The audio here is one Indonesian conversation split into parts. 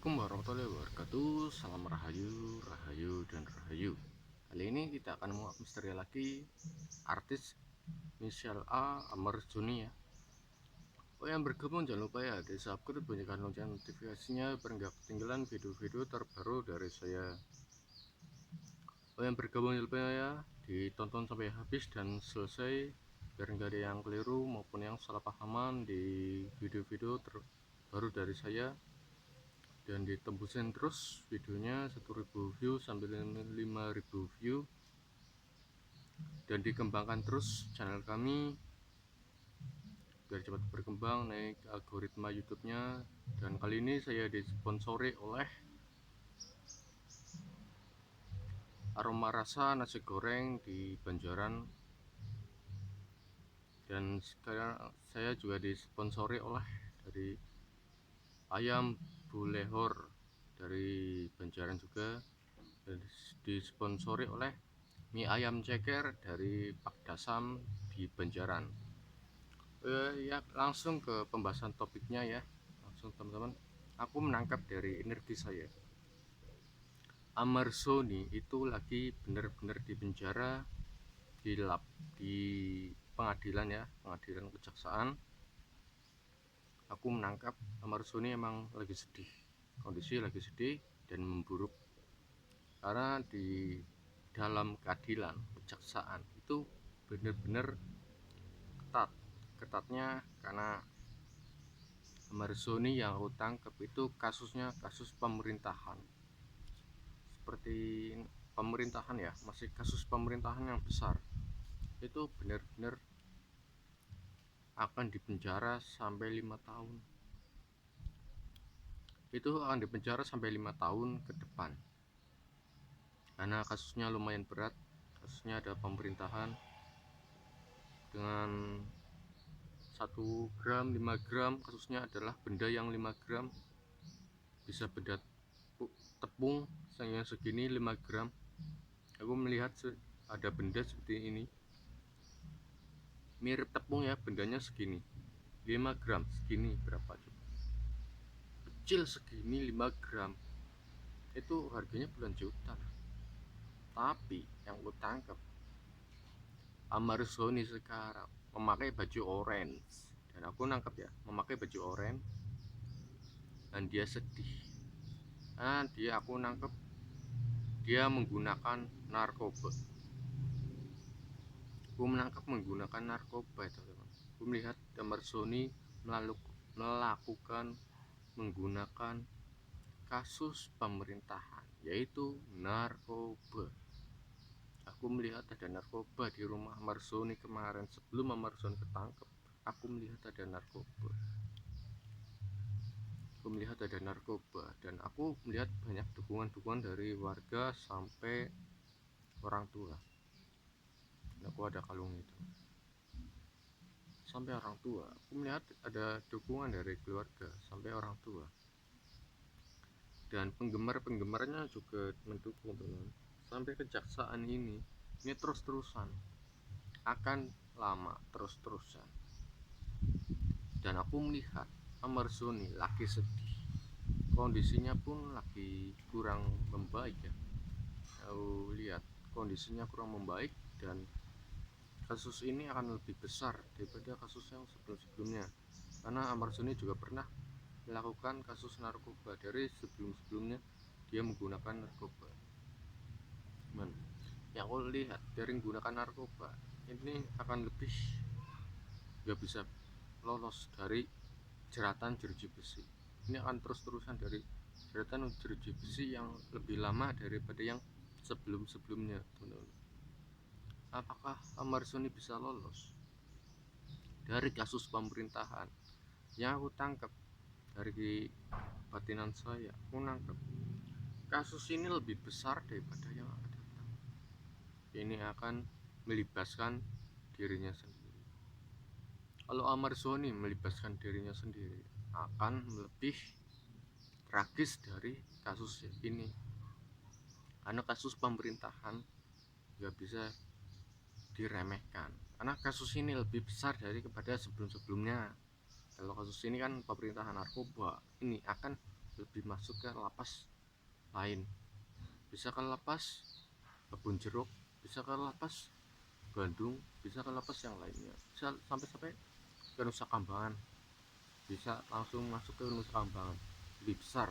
Assalamualaikum warahmatullahi wabarakatuh. Salam rahayu, rahayu, dan rahayu. Kali ini kita akan menguak misteri lagi artis inisial A Amar Joni ya. Oh, yang bergabung jangan lupa ya di subscribe, bunyikan lonceng notifikasinya biar nggak ketinggalan video-video terbaru dari saya. Oh, yang bergabung jangan lupa ya ditonton sampai habis dan selesai biar nggak ada yang keliru maupun yang salah pahaman di video-video terbaru dari saya. Dan ditembusin terus videonya 1000 view sampai 5000 view, dan dikembangkan terus channel kami biar cepat berkembang naik algoritma YouTube-nya. Dan kali ini saya disponsori oleh Aroma Rasa nasi goreng di Banjaran, dan sekarang saya juga disponsori oleh dari ayam bulehor dari Banjaran juga, dan disponsori oleh mie ayam ceker dari Pak Dasam di Banjaran. Ya langsung ke pembahasan topiknya ya. Langsung teman-teman, aku menangkap dari energi saya, Amar Zoni itu lagi benar-benar di penjara, di pengadilan ya, pengadilan kejaksaan. Aku menangkap Amar Zoni emang lagi sedih, kondisi lagi sedih dan memburuk, karena di dalam keadilan kejaksaan itu benar-benar ketatnya, karena Amar Zoni yang aku tangkap itu kasusnya kasus pemerintahan, seperti pemerintahan ya, masih kasus pemerintahan yang besar. Itu benar-benar akan dipenjara sampai 5 tahun. Itu akan dipenjara sampai 5 tahun ke depan, karena kasusnya lumayan berat. Kasusnya ada pemerintahan dengan 1 gram 5 gram, kasusnya adalah benda yang 5 gram, bisa benda tepung yang segini 5 gram. Aku melihat ada benda seperti ini, mirip tepung ya, bendanya segini 5 gram, segini berapa coba, kecil segini 5 gram, itu harganya puluhan juta. Tapi yang aku tangkap, Amar Zoni sekarang memakai baju orange, dan aku nangkap ya, memakai baju orange, dan dia sedih. Nah, aku nangkep dia menggunakan narkoba. Aku menangkap menggunakan narkoba itu teman. Aku melihat Amar Zoni melakukan menggunakan kasus pemerintahan, yaitu narkoba. Aku melihat ada narkoba di rumah Amar Zoni kemarin sebelum Amar Zoni ketangkep. Aku melihat ada narkoba. Aku melihat ada narkoba, dan aku melihat banyak dukungan-dukungan dari warga sampai orang tua. Dan aku ada kalung itu sampai orang tua. Aku melihat ada dukungan dari keluarga sampai orang tua, dan penggemar-penggemarnya juga mendukung teman. Sampai kejaksaan ini terus-terusan akan lama, terus-terusan. Dan aku melihat Amar Zoni lagi sedih, kondisinya pun lagi kurang membaik ya. Aku lihat kondisinya kurang membaik, dan kasus ini akan lebih besar daripada kasus yang sebelum-sebelumnya, karena Amar Zoni juga pernah melakukan kasus narkoba dari sebelum-sebelumnya. Dia menggunakan narkoba. Yang aku lihat dari menggunakan narkoba ini akan lebih gak bisa lolos dari jeratan jeruji besi. Ini akan terus-terusan dari jeratan jeruji besi yang lebih lama daripada yang sebelum-sebelumnya, teman-teman. Apakah Amar Zoni bisa lolos dari kasus pemerintahan? Yang aku tangkap dari batinan saya, aku nangkep kasus ini lebih besar daripada yang akan datang. Ini akan melibatkan dirinya sendiri. Kalau Amar Zoni melibatkan dirinya sendiri, akan lebih tragis dari kasus ini, karena kasus pemerintahan gak bisa diremehkan, karena kasus ini lebih besar daripada sebelum-sebelumnya. Kalau kasus ini kan pemerintahan narkoba, ini akan lebih masuk ke lapas lain, bisa ke lapas Kebun Jeruk, bisa ke lapas Bandung, bisa ke lapas yang lainnya, bisa sampai ke Nusa Kambangan, bisa langsung masuk ke Nusa Kambangan, lebih besar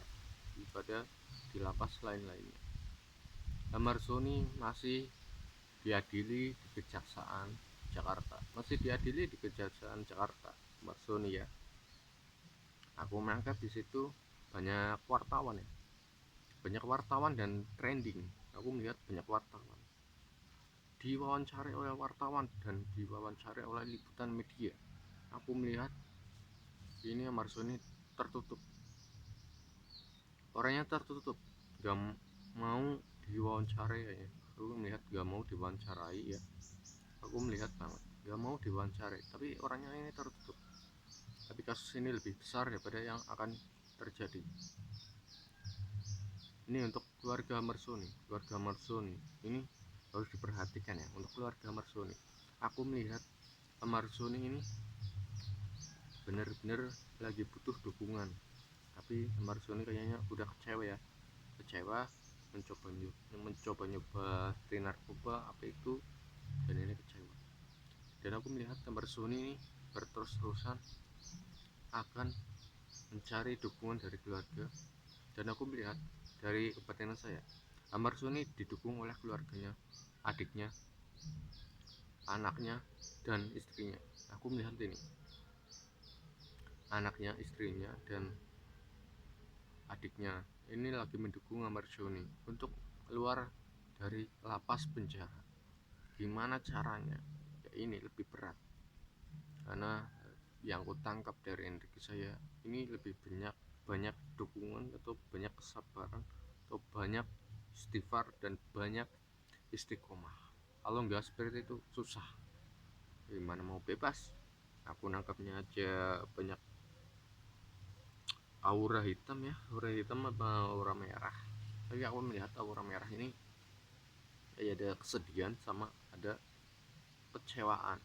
daripada di lapas lain-lainnya. Marsoni masih diadili di Kejaksaan Jakarta, masih diadili di Kejaksaan Jakarta. Marsoni ya, aku menangkap di situ banyak wartawan ya, banyak wartawan dan trending. Aku melihat banyak wartawan diwawancari oleh wartawan dan diwawancari oleh liputan media. Aku melihat ini Marsoni tertutup, orangnya tertutup, gak mau diwawancarai ya. Aku melihat gak mau diwawancarai ya, aku melihat banget gak mau diwawancarai, tapi orangnya ini tertutup. Tapi kasus ini lebih besar daripada yang akan terjadi. Ini untuk keluarga Marsoni, ini harus diperhatikan ya. Untuk keluarga Marsoni, aku melihat Marsoni ini benar-benar lagi butuh dukungan, tapi Marsoni kayaknya udah kecewa mencoba nyoba narkoba apa itu, dan ini kecewa. Dan aku melihat Marsoni ini berterus-terusan akan mencari dukungan dari keluarga, dan aku melihat dari kebatingan saya, Marsoni didukung oleh keluarganya, adiknya, anaknya, dan istrinya. Aku melihat ini anaknya, istrinya, dan adiknya ini lagi mendukung Marsoni untuk keluar dari lapas penjara. Gimana caranya? Ya ini lebih berat, karena yang aku tangkap dari energi saya ini lebih banyak dukungan atau banyak kesabaran atau banyak istighfar dan banyak istiqomah. Kalau enggak seperti itu susah. Gimana mau bebas? Aku nangkapnya aja banyak aura hitam ya, aura hitam apa aura merah. Tapi aku melihat aura merah ini kayak ada kesedihan sama ada kecewaan.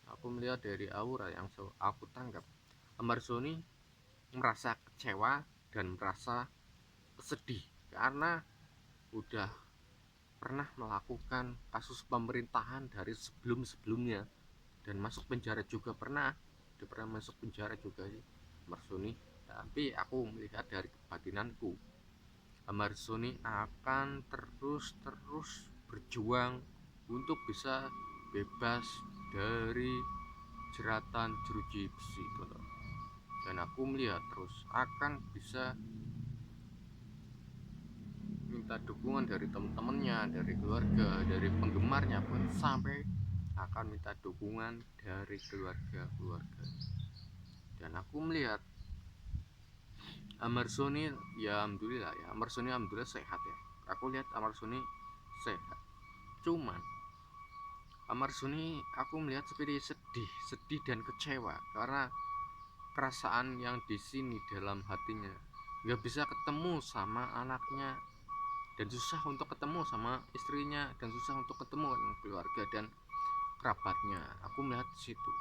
Aku melihat dari aura yang aku tangkap, Marsoni merasa kecewa dan merasa sedih karena udah pernah melakukan kasus pemerintahan dari sebelum-sebelumnya, dan masuk penjara juga udah pernah masuk penjara juga sih Marsoni. Tapi aku melihat dari kebatinanku, Marsoni akan terus berjuang untuk bisa bebas dari jeratan jeruji besi itu loh. Dan aku melihat terus akan bisa minta dukungan dari teman-temannya, dari keluarga, dari penggemarnya pun, sampai akan minta dukungan dari keluarga. Dan aku melihat Marsoni ya alhamdulillah sehat ya. Aku lihat Marsoni sehat. Cuman Marsoni aku melihat seperti sedih dan kecewa karena perasaan yang di sini dalam hatinya, nggak bisa ketemu sama anaknya, dan susah untuk ketemu sama istrinya, dan susah untuk ketemu dengan keluarga dan kerabatnya. Aku melihat di situ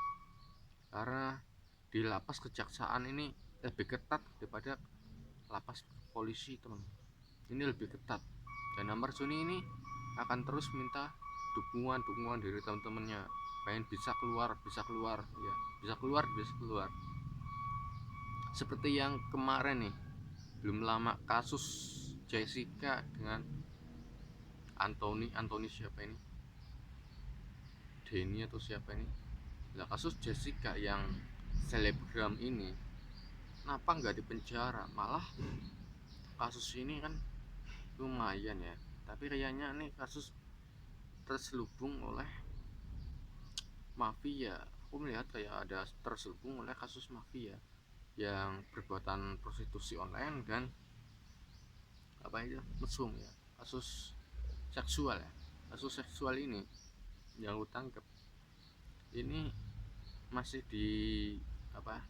karena di lapas kejaksaan ini lebih ketat daripada lapas polisi teman. Ini lebih ketat, dan Marsoni ini akan terus minta dukungan dari teman-temannya, pengen bisa keluar ya, bisa keluar seperti yang kemarin nih, belum lama kasus Jessica dengan Anthony siapa ini, Denny atau siapa ini. Nah, kasus Jessica yang selebgram ini, kenapa nggak dipenjara, malah kasus ini kan lumayan ya, tapi kayaknya nih kasus terselubung oleh mafia. Aku melihat kayak ada terselubung oleh kasus mafia yang berbuatan prostitusi online dan apa itu mesum ya, kasus seksual ya. Kasus seksual ini yang aku tangkap ini masih apa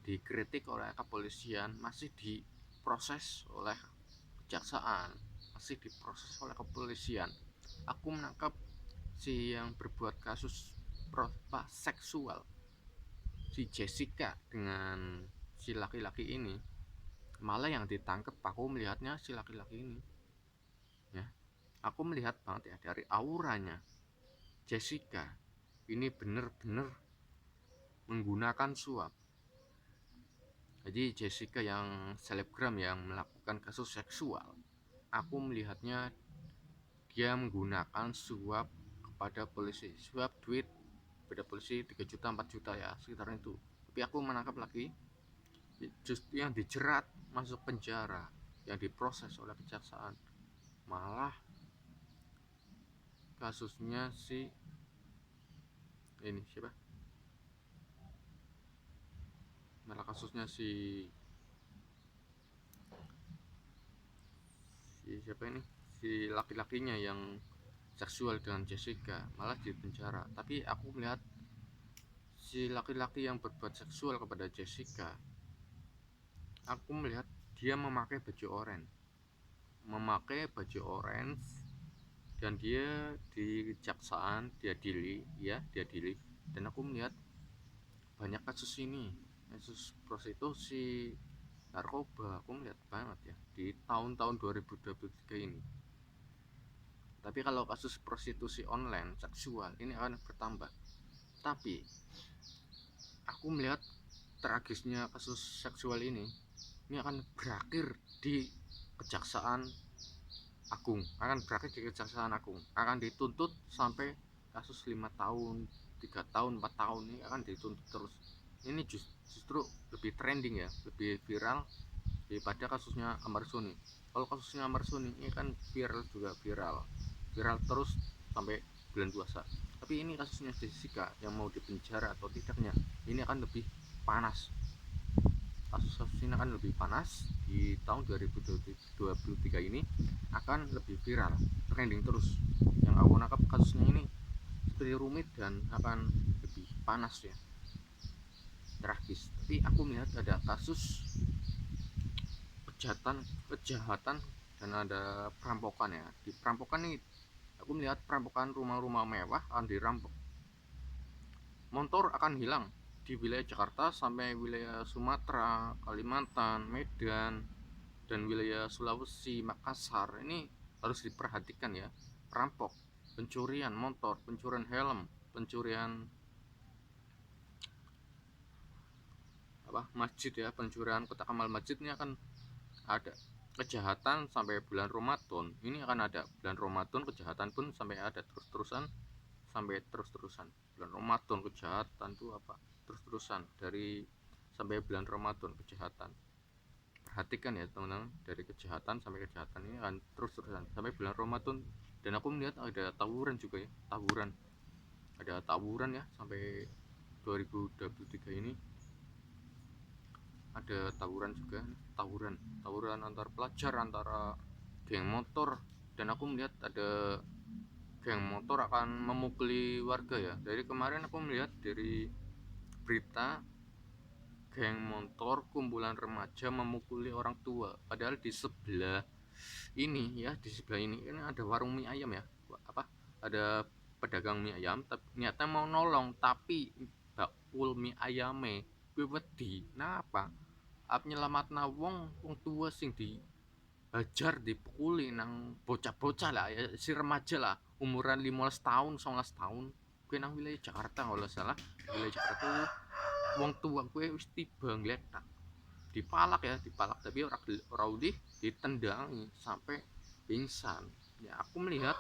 dikritik oleh kepolisian, masih diproses oleh kejaksaan, masih diproses oleh kepolisian. Aku menangkap si yang berbuat kasus seksual, si Jessica dengan si laki-laki ini, Malah yang ditangkap aku melihatnya si laki-laki ini ya. Aku melihat banget ya dari auranya Jessica ini bener-bener menggunakan suap. Jadi Jessica yang selebgram yang melakukan kasus seksual, aku melihatnya dia menggunakan suap kepada polisi, suap duit pada polisi 3 juta 4 juta ya sekitar itu. Tapi aku menangkap lagi justru yang dijerat masuk penjara, yang diproses oleh kejaksaan, malah kasusnya si ini siapa, malah kasusnya si siapa ini, si laki-lakinya yang seksual dengan Jessica malah di penjara. Tapi aku melihat si laki-laki yang berbuat seksual kepada Jessica, aku melihat dia memakai baju orange dan dia di kejaksaan diadili. Dan aku melihat banyak kasus ini, kasus prostitusi, narkoba, aku melihat banget ya di tahun-tahun 2023 ini. Tapi kalau kasus prostitusi online seksual ini akan bertambah. Tapi aku melihat tragisnya kasus seksual ini akan berakhir di kejaksaan agung, akan dituntut sampai kasus 5 tahun 3 tahun 4 tahun, ini akan dituntut terus. Ini justru lebih trending ya, lebih viral daripada kasusnya Amar Suni. Kalau kasusnya Amar Suni ini kan viral terus sampai bulan puasa. Tapi ini kasusnya Jessica yang mau dipenjara atau tidaknya ini akan lebih panas. Kasus-kasus ini akan lebih panas di tahun 2023 ini, akan lebih viral, trending terus. Yang aku nangkap kasusnya ini seperti rumit dan akan lebih panas ya, tragis. Tapi aku melihat ada kasus kejahatan dan ada perampokan ya. Di perampokan ini aku melihat perampokan rumah-rumah mewah akan dirampok, motor akan hilang di wilayah Jakarta sampai wilayah Sumatera, Kalimantan, Medan, dan wilayah Sulawesi, Makassar. Ini harus diperhatikan ya. Perampok, pencurian motor, pencurian helm, pencurian masjid ya, pencurian kotak amal masjid ini akan ada. Kejahatan sampai bulan Ramadan ini akan ada. Bulan Ramadan kejahatan pun sampai ada terus-terusan, bulan Ramadan kejahatan itu apa, terus-terusan dari sampai bulan Ramadan kejahatan. Perhatikan ya teman-teman, dari kejahatan sampai kejahatan ini akan terus-terusan sampai bulan Ramadan. Dan aku melihat ada tawuran juga ya, ada tawuran ya sampai 2023 ini, ada tawuran juga, tawuran antar pelajar, antara geng motor. Dan aku melihat ada geng motor akan memukuli warga ya. Dari kemarin aku melihat dari berita geng motor kumpulan remaja memukuli orang tua, padahal di sebelah ini ada warung mie ayam ya, ada pedagang mie ayam ternyata mau nolong, tapi bakul mie ayame gue wedi napa nyelamatna wong tua sing dihajar dipukuli nang bocah-bocah lah ya, si remaja lah umuran 15 tahun 19 tahun. Gue nang wilayah Jakarta kalau salah, wilayah Jakarta wong tua gue wis tiba ngletak dipalak tapi ora ditendangi sampai pingsan ya. Aku melihat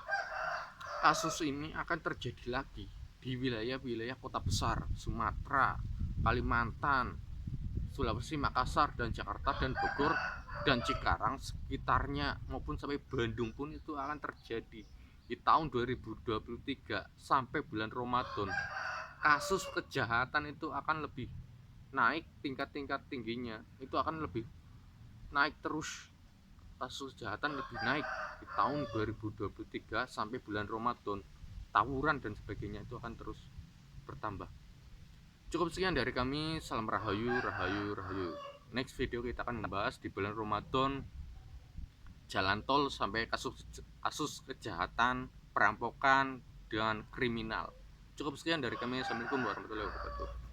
kasus ini akan terjadi lagi di wilayah-wilayah kota besar Sumatera, Kalimantan, Sulawesi, Makassar, dan Jakarta, dan Bogor, dan Cikarang sekitarnya, maupun sampai Bandung pun itu akan terjadi di tahun 2023 sampai bulan Ramadan. Kasus kejahatan itu akan lebih naik, tingkat tingginya itu akan lebih naik terus. Kasus kejahatan lebih naik di tahun 2023 sampai bulan Ramadan. Tawuran dan sebagainya itu akan terus bertambah. Cukup sekian dari kami, salam rahayu, rahayu, rahayu. Next video kita akan membahas di bulan Ramadan jalan tol sampai kasus kejahatan, perampokan, dan kriminal. Cukup sekian dari kami. Assalamualaikum warahmatullahi wabarakatuh.